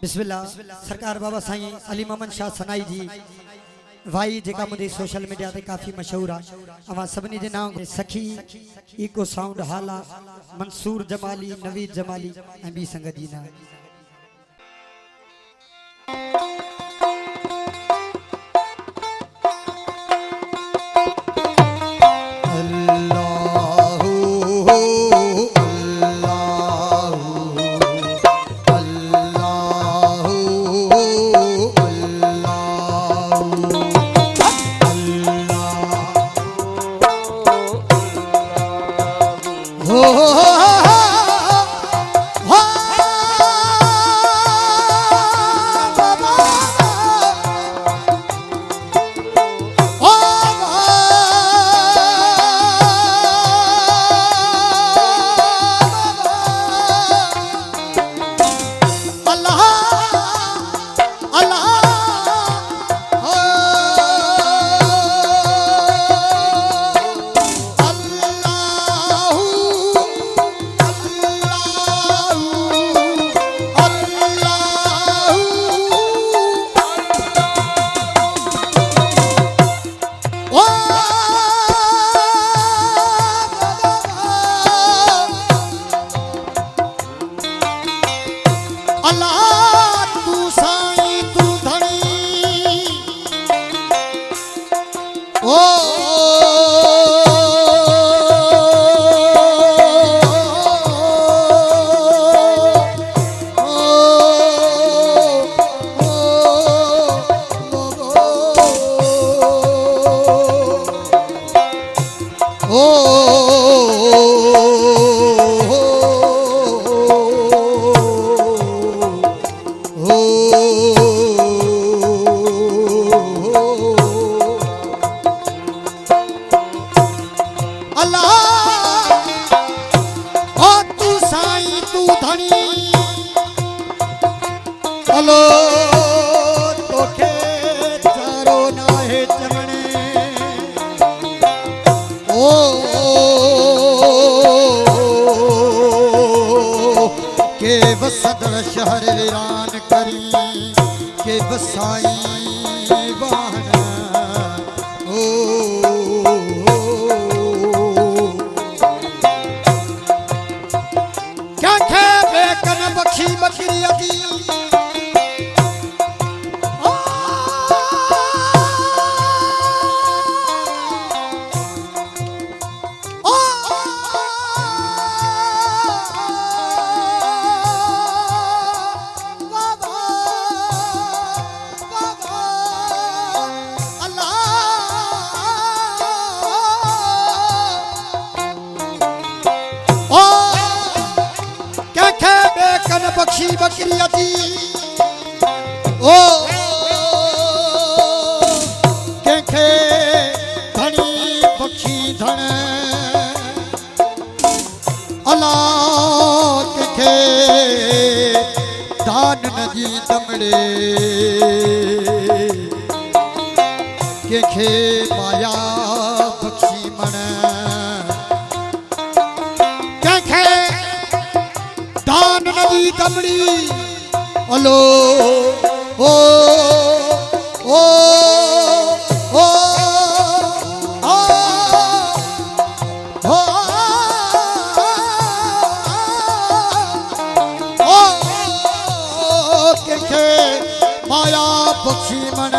बिस्मिल्लाह सरकार बाबा साईं अली मोहम्मद शाह सनाई जी भाई जेका मुझे सोशल मीडिया पे काफ़ी मशहूर है अवां सभिनी जे नाम सखी इको साउंड हाला मंसूर जमाली नवीद जमाली ऐं ॿी संगत जी ना शहर वीरान करी के बसाई वाहन क्या खे बेकन बखी बकरी अदी बखी बकरी अती ओ केखे धनी बखी धन अला केखे दान नदी दमड़े केखे माया बखी मन केखे दान नदी दमड़ी अलो ओ ओ ओ आ ओ ओ के माया पक्षी मन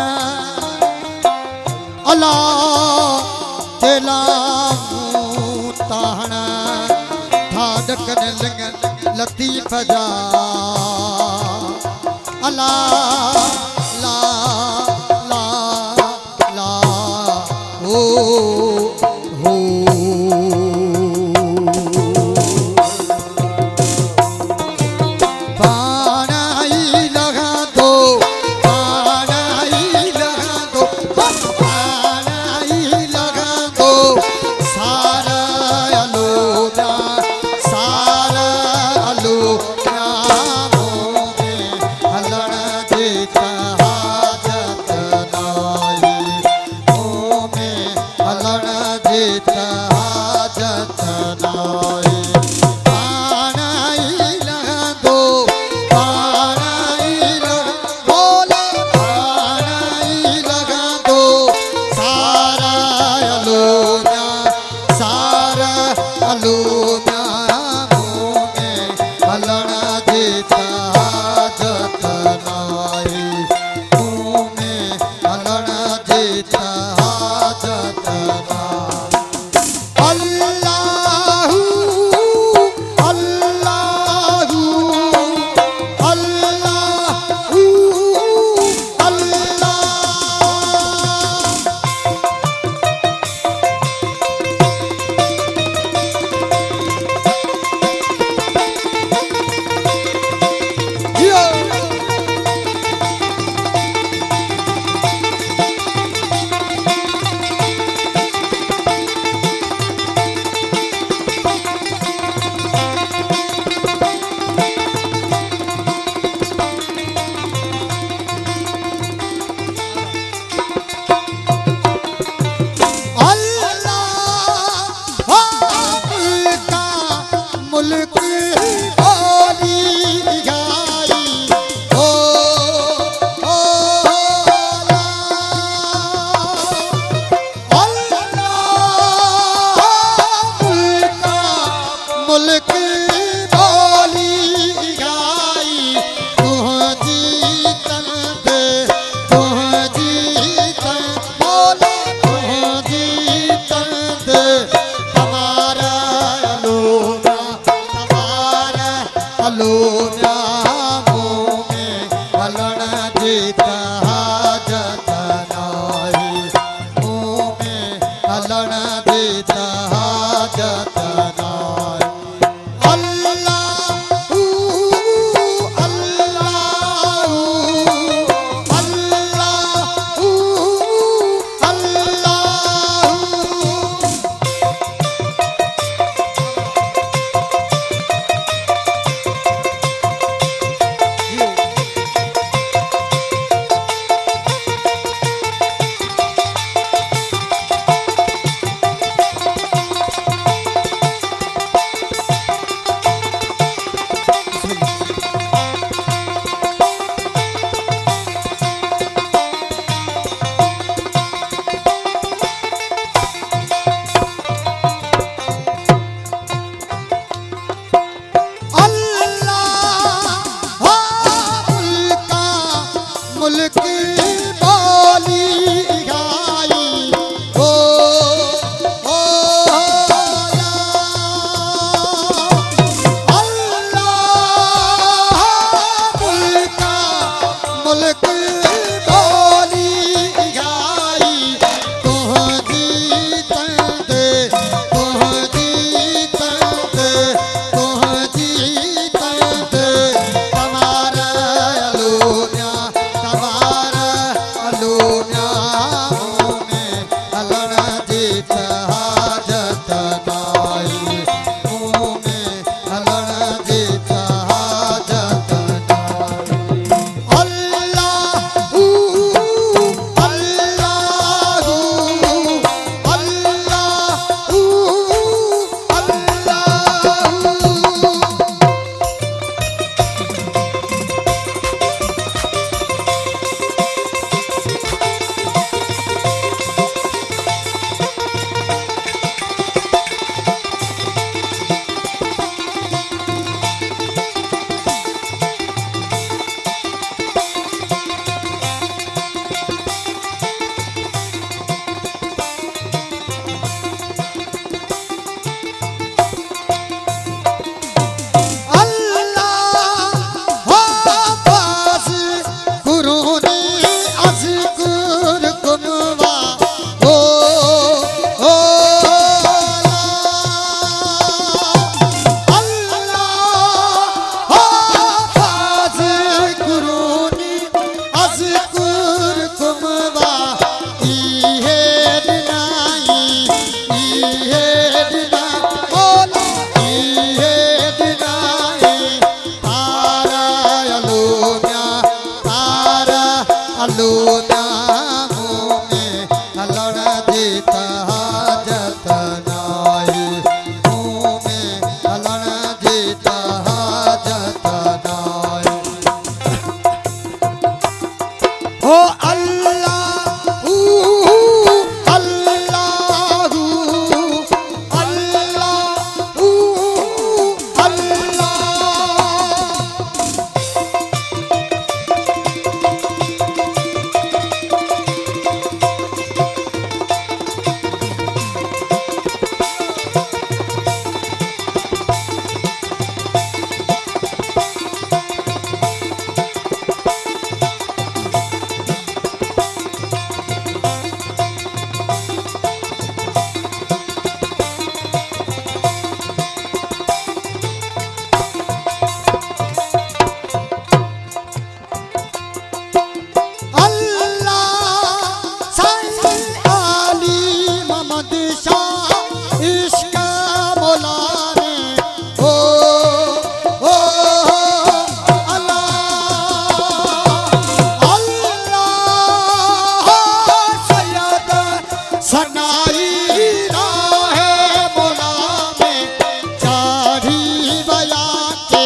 अला तेला ताहण धाडकन लंग लतीफ जा अला ला ला ला ओ हो पानी लगा दो पानी लगा दो पानी लगा दो सारा अलो सारा अलो मुल्क बोली गाई ओ मुल्क बोली गाई तुहदी तंदे तमारा अलून्या में हलण जीत हाजत नाई मुँह में हलण जीत हाजत अलून्या मुँह में हलण जीत हाजत नाई मुँह में हलण जीत हाजत नाई हो अल्लाहू अल्लाहू अल्लाहू अल्लाह सनाई राहे मोला में चाढ़ी बया के